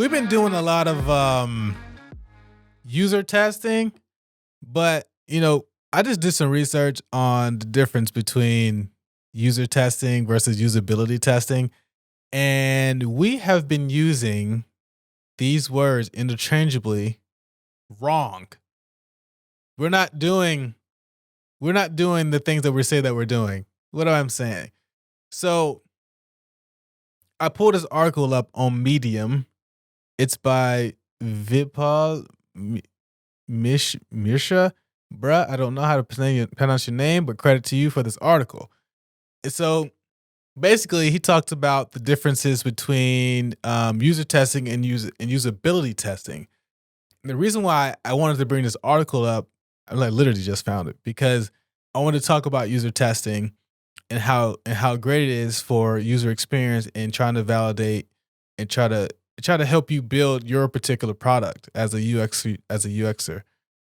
we've been doing a lot of user testing, but I just did some research on the difference between user testing versus usability testing, and we have been using these words interchangeably wrong. We're not doing the things that we say that we're doing. What am I saying? So I pulled this article up on Medium. It's by Vipal Mishra. Bruh, I don't know how to pronounce your name, but credit to you for this article. So basically, he talks about the differences between user testing and usability testing. And the reason why I wanted to bring this article up, I literally just found it, because I wanted to talk about user testing and how great it is for user experience and trying to validate and try to help you build your particular product as a UXer.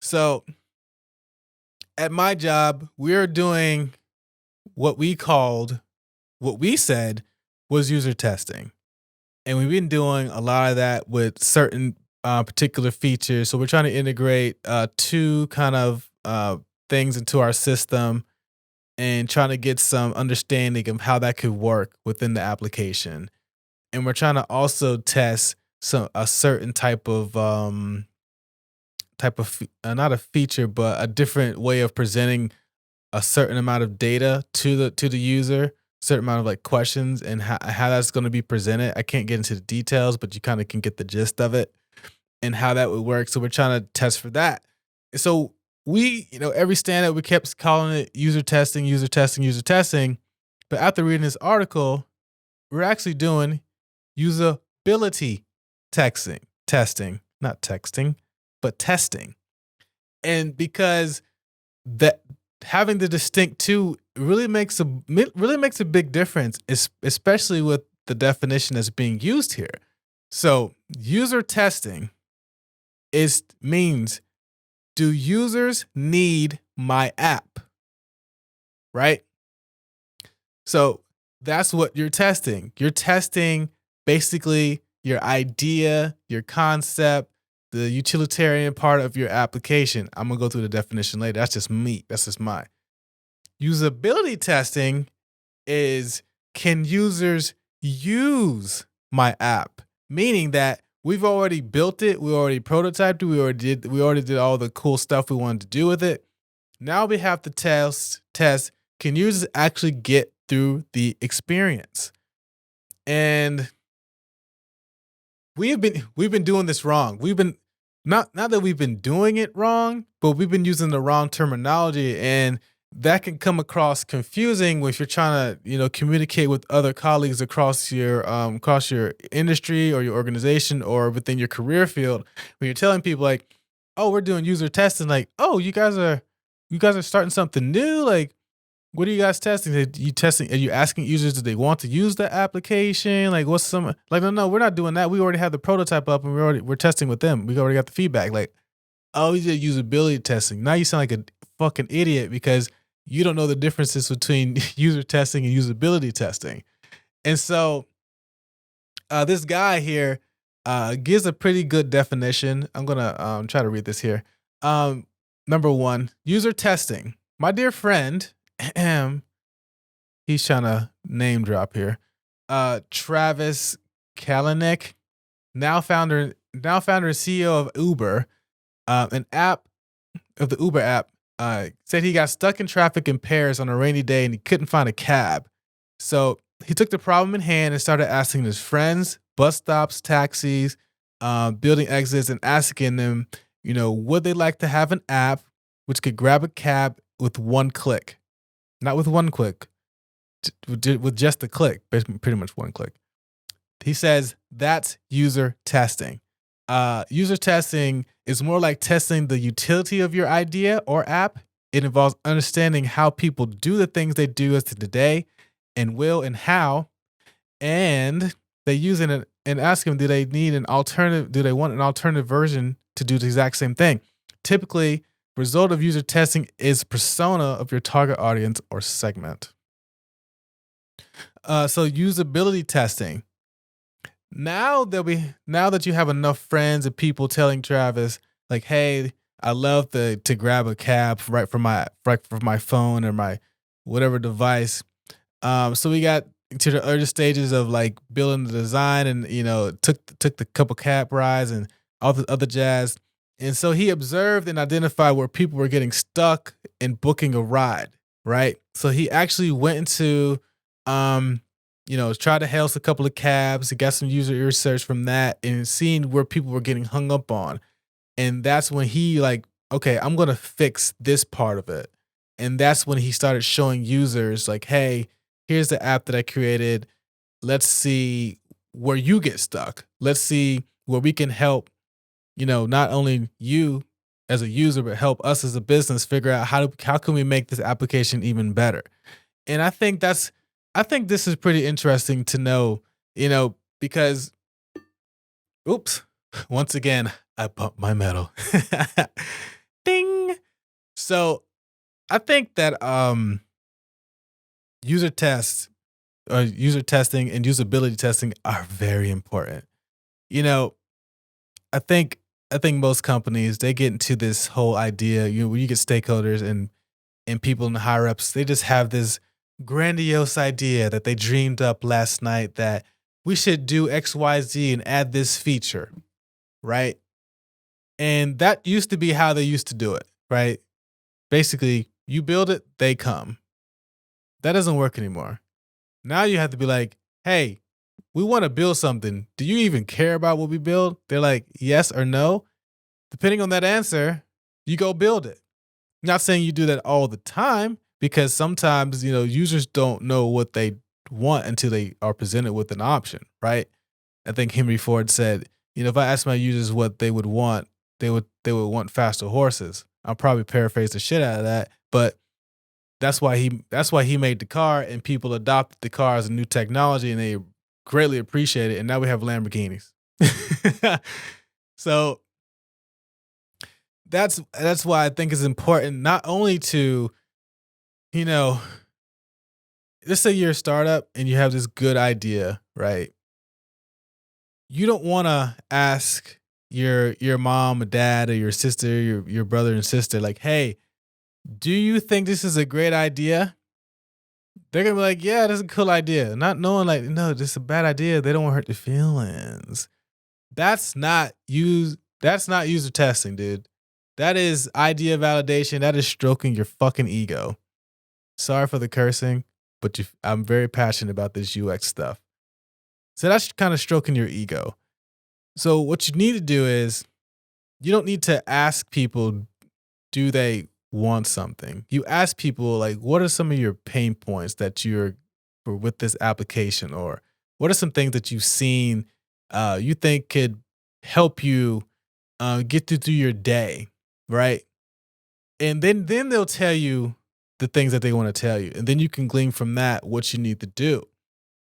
So at my job, we're doing what we said was user testing. And we've been doing a lot of that with certain particular features. So we're trying to integrate two kind of things into our system and trying to get some understanding of how that could work within the application. And we're trying to also test a certain type of not a feature, but a different way of presenting a certain amount of data to the user, certain amount of like questions, and how that's going to be presented. I can't get into the details, but you kind of can get the gist of it and how that would work. So we're trying to test for that. So we, every stand-up, we kept calling it user testing. But after reading this article, we're actually doing usability testing, not texting, but testing. And because that having the distinct two really makes a big difference, especially with the definition that's being used here. So user testing means, do users need my app? Right? So that's what you're testing. You're testing basically your idea, your concept, the utilitarian part of your application. I'm going to go through the definition later. That's just me. That's just mine. Usability testing is, can users use my app? Meaning that we've already built it, we already prototyped it, we already did all the cool stuff we wanted to do with it. Now we have to test, can users actually get through the experience? And we've been doing this wrong. We've been not that we've been doing it wrong, but we've been using the wrong terminology, and that can come across confusing if you're trying to, communicate with other colleagues across your industry or your organization or within your career field. When you're telling people like, "Oh, we're doing user testing," like, "Oh, you guys are starting something new?" Like, what are you guys testing? Are you asking users, do they want to use the application? Like, what's some like? No, we're not doing that. We already have the prototype up, and we're testing with them. We already got the feedback. Like, oh, you did usability testing. Now you sound like a fucking idiot because you don't know the differences between user testing and usability testing. And so, this guy here gives a pretty good definition. I'm gonna try to read this here. Number one, user testing. My dear friend. He's trying to name drop here. Travis Kalanick, now founder and CEO of Uber, an app of the Uber app, said he got stuck in traffic in Paris on a rainy day and he couldn't find a cab. So he took the problem in hand and started asking his friends, bus stops, taxis, building exits, and asking them, would they like to have an app which could grab a cab with one click? Not with one click, with just a click, pretty much one click. He says that's user testing. User testing is more like testing the utility of your idea or app. It involves understanding how people do the things they do as today and will and how, and they use it and ask them, do they want an alternative version to do the exact same thing? Typically, result of user testing is persona of your target audience or segment. So usability testing. Now that you have enough friends and people telling Travis, like, hey, I love to grab a cab right from my phone or my whatever device. So we got to the early stages of like building the design, and took the couple cab rides and all the other jazz. And so he observed and identified where people were getting stuck in booking a ride, right? So he actually went into tried to hail a couple of cabs. He got some user research from that and seeing where people were getting hung up on. And that's when he like, okay, I'm gonna fix this part of it. And that's when he started showing users like, hey, here's the app that I created. Let's see where you get stuck. Let's see where we can help, not only you as a user, but help us as a business figure out how can we make this application even better. And I think this is pretty interesting to know, because oops, once again, I bumped my metal. Ding. So I think that user tests user testing and usability testing are very important. You know, I think I think most companies they get into this whole idea, when you get stakeholders and people in the higher ups, they just have this grandiose idea that they dreamed up last night that we should do XYZ and add this feature, right? And that used to be how they used to do it, right? Basically, you build it, they come. That doesn't work anymore. Now you have to be like, hey, we want to build something. Do you even care about what we build? They're like, yes or no. Depending on that answer, you go build it. Not saying you do that all the time, because sometimes, users don't know what they want until they are presented with an option, right? I think Henry Ford said, if I asked my users what they would want, they would want faster horses. I'll probably paraphrase the shit out of that, but that's why he made the car, and people adopted the car as a new technology, and they greatly appreciate it. And now we have Lamborghinis. So that's why I think it's important not only to, you know, let's say you're a startup and you have this good idea, right? You don't want to ask your mom or dad or your sister, your brother and sister, like, hey, do you think this is a great idea? They're gonna be like, yeah, that's a cool idea. Not knowing like, no, this is a bad idea. They don't want to hurt their feelings. That's not user testing, dude. That is idea validation. That is stroking your fucking ego. Sorry for the cursing, but I'm very passionate about this UX stuff. So that's kind of stroking your ego. So what you need to do is you don't need to ask people, do they want something? You ask people like, what are some of your pain points that you're for with this application, or what are some things that you've seen you think could help you get through your day, right? And then they'll tell you the things that they want to tell you, and then you can glean from that what you need to do.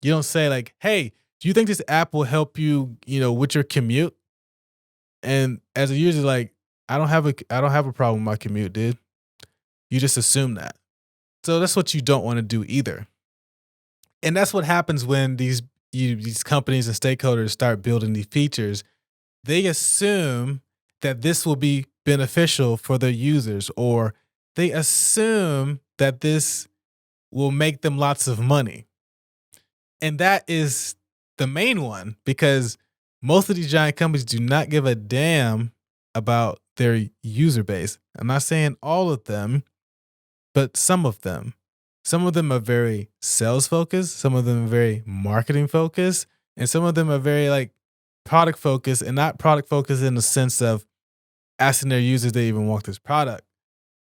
You don't say like, "Hey, do you think this app will help you, with your commute?" And as a user, like, I don't have a problem with my commute, dude. You just assume that. So that's what you don't want to do either. And that's what happens when these companies and stakeholders start building these features. They assume that this will be beneficial for their users, or they assume that this will make them lots of money. And that is the main one, because most of these giant companies do not give a damn about their user base. I'm not saying all of them, but some of them. Some of them are very sales focused, some of them are very marketing focused, and some of them are very like product focused, and not product focused in the sense of asking their users they even want this product.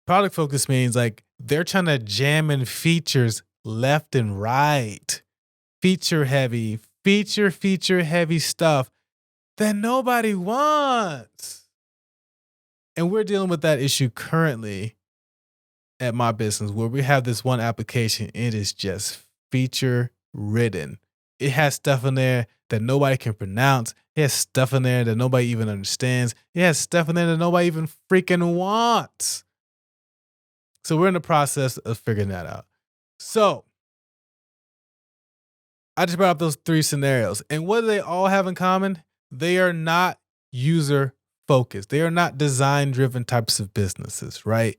Product focus means like they're trying to jam in features left and right. Feature heavy stuff that nobody wants. And we're dealing with that issue currently at my business, where we have this one application. It is just feature ridden. It has stuff in there that nobody can pronounce. It has stuff in there that nobody even understands. It has stuff in there that nobody even freaking wants. So we're in the process of figuring that out. So I just brought up those 3 scenarios. And what do they all have in common? They are not user focused. They are not design driven types of businesses, right?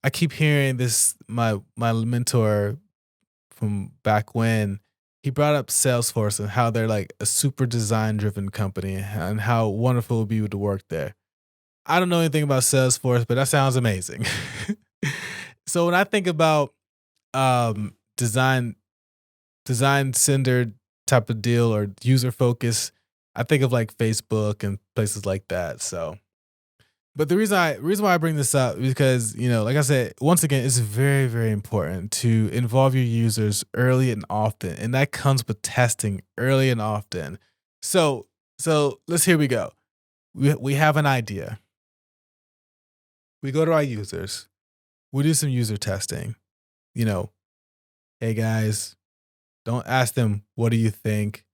I keep hearing this, my mentor from back when, he brought up Salesforce and how they're like a super design driven company and how wonderful it would be to work there. I don't know anything about Salesforce, but that sounds amazing. So when I think about design centered type of deal or user focus, I think of like Facebook and places like that. So, but the reason why I bring this up is because, like I said, once again, it's very, very important to involve your users early and often, and that comes with testing early and often. So here we go. We have an idea. We go to our users. We do some user testing. Hey guys, don't ask them, what do you think?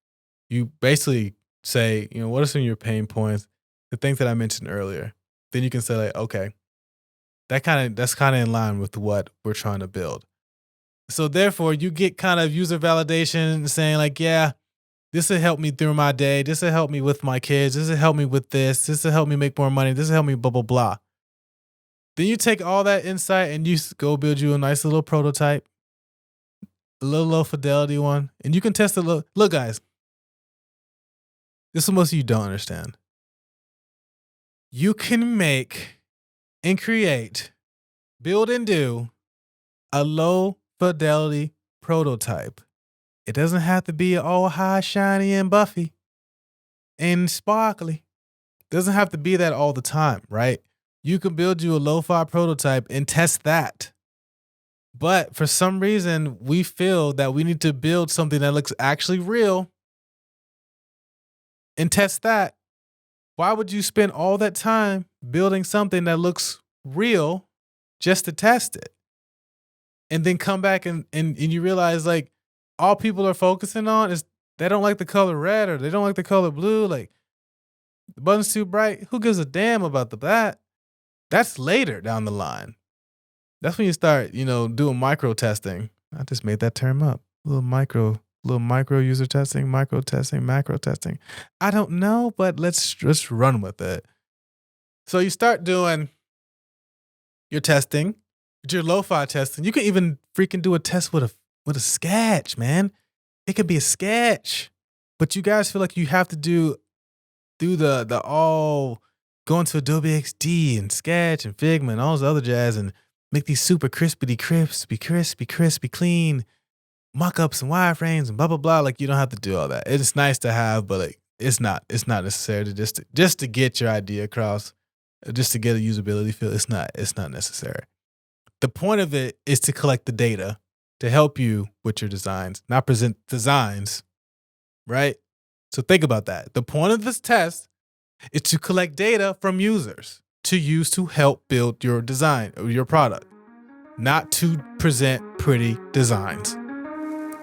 You basically say, what are some of your pain points? The things that I mentioned earlier. Then you can say like, okay, that's kind of in line with what we're trying to build. So therefore you get kind of user validation saying like, yeah, this will help me through my day. This will help me with my kids. This will help me with this. This will help me make more money. This will help me blah, blah, blah. Then you take all that insight and you go build you a nice little prototype, a little low fidelity one, and you can test it. Look, guys, this is what most of you don't understand. You can make and create, build and do a low fidelity prototype. It doesn't have to be all high, shiny, and buffy and sparkly. It doesn't have to be that all the time, right? You can build you a lo-fi prototype and test that. But for some reason, we feel that we need to build something that looks actually real and test that. Why would you spend all that time building something that looks real just to test it? And then come back and you realize like all people are focusing on is they don't like the color red or they don't like the color blue. Like the button's too bright. Who gives a damn about that? That's later down the line. That's when you start, doing micro testing. I just made that term up. Little micro user testing, micro testing, macro testing. I don't know, but let's run with it. So you start doing your testing, your lo-fi testing. You can even freaking do a test with a sketch, man. It could be a sketch, but you guys feel like you have to do the all go into Adobe XD and Sketch and Figma and all those other jazz and make these super crispy, clean mock-ups and wireframes and blah, blah, blah. Like you don't have to do all that. It's nice to have, but like it's not necessary to just to get your idea across, just to get a usability feel. It's not necessary. The point of it is to collect the data to help you with your designs, not present designs, right? So think about that. The point of this test is to collect data from users to use to help build your design or your product, not to present pretty designs.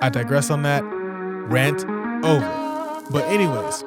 I digress on that. Rant over. But anyways,